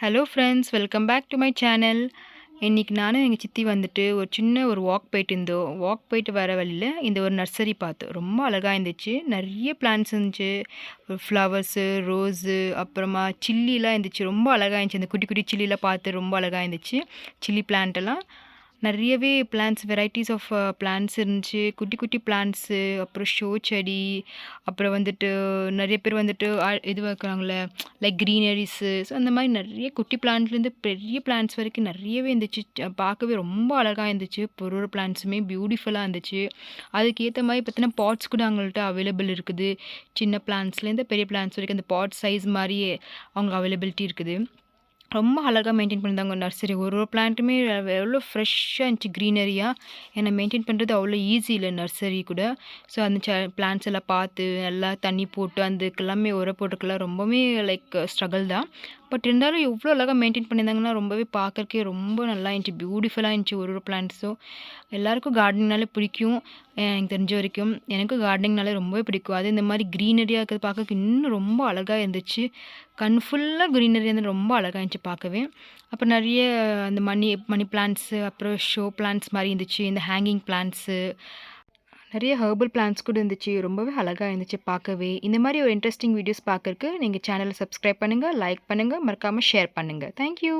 Hello friends, welcome back to my channel. இன்னைக்கு நானும் எங்கள் சித்தி வந்துட்டு ஒரு சின்ன வாக் போயிட்டு இருந்தோம். வாக் போயிட்டு வர வழியில இந்த ஒரு நர்சரி பார்த்தோம். ரொம்ப அழகா இருந்துச்சு. நிறைய பிளான்ட்ஸ் இருந்துச்சு. ஃப்ளவர்ஸு, ரோஸு, அப்புறமா சில்லிலாம் இருந்துச்சு. ரொம்ப அழகா இருந்துச்சு. அந்த குட்டி குட்டி சில்லிலாம் பார்த்து ரொம்ப அழகா இருந்துச்சு. சில்லி பிளான்ட் எல்லாம் நிறையவே பிளான்ட்ஸ், வெரைட்டிஸ் ஆஃப் பிளான்ட்ஸ் இருந்துச்சு. குட்டி குட்டி பிளான்ட்ஸு, அப்புறம் ஷோ செடி, அப்புறம் வந்துட்டு நிறைய பேர் வந்துட்டு இது வைக்கிறாங்களே, லைக் க்ரீனரிஸு. ஸோ அந்த மாதிரி நிறைய குட்டி பிளான்ட்லேருந்து பெரிய பிளான்ட்ஸ் வரைக்கும் நிறையவே இருந்துச்சு. பார்க்கவே ரொம்ப அழகாக இருந்துச்சு. ஒரு ஒரு பிளான்ட்ஸுமே பியூட்டிஃபுல்லாக இருந்துச்சு. அதுக்கேற்ற மாதிரி பார்த்தீங்கன்னா பாட்ஸ் கூட அவங்கள்ட்ட அவைலபிள் இருக்குது. சின்ன பிளான்ட்ஸ்லேருந்து பெரிய பிளான்ட்ஸ் வரைக்கும் அந்த பாட் சைஸ் மாதிரி அவங்க அவைலபிலிட்டி இருக்குது. ரொம்ப அழகா மெயின்டெயின் பண்ணியிருந்தாங்க நர்சரி. ஒரு ஒரு பிளான்ட்டுமே எவ்வளோ ஃப்ரெஷ்ஷாக இருந்துச்சு க்ரீனரியாக. ஏன்னா மெயின்டெயின் பண்ணுறது அவ்வளோ ஈஸி இல்லை நர்சரி கூட. ஸோ அந்த பிளான்ட்ஸ் எல்லாம் பார்த்து நல்லா தண்ணி போட்டு அதுக்கெல்லாமே உரம் போட்டுக்கெல்லாம் ரொம்பவே லைக் ஸ்ட்ரகிள் தான். பட் இருந்தாலும் எவ்வளோ அழகாக மெயின்டெயின் பண்ணியிருந்தாங்கன்னா ரொம்பவே பார்க்கறக்கே ரொம்ப நல்லா இருந்துச்சு. பியூட்டிஃபுல்லாக இருந்துச்சு ஒரு ஒரு பிளான்ட்ஸும். எல்லாருக்கும் கார்டனிங்னாலே பிடிக்கும். எனக்கு தெரிஞ்ச வரைக்கும் எனக்கும் கார்டனிங்னாலே ரொம்பவே பிடிக்கும். அது இந்த மாதிரி க்ரீனரியாக இருக்கிறது பார்க்கறக்கு இன்னும் ரொம்ப அழகாக இருந்துச்சு. கண் ஃபுல்லாக க்ரீனரியாக இருந்து ரொம்ப அழகாக இருந்துச்சு பார்க்கவே. அப்புறம் நிறைய அந்த மணி மணி பிளான்ட்ஸு, அப்புறம் ஷோ பிளான்ட்ஸ் மாதிரி இருந்துச்சு. இந்த ஹேங்கிங் பிளான்ட்ஸு, நிறைய ஹெர்பல் பிளான்ட்ஸ் கூட இருந்துச்சு. ரொம்பவே அழகாக இருந்துச்சு பார்க்கவே. இந்த மாதிரி ஒரு இன்ட்ரெஸ்டிங் வீடியோஸ் பார்க்கறக்கு நீங்கள் சேனலை சப்ஸ்கிரைப் பண்ணுங்கள், லைக் பண்ணுங்கள், மறக்காமல் ஷேர் பண்ணுங்கள். தேங்க்யூ.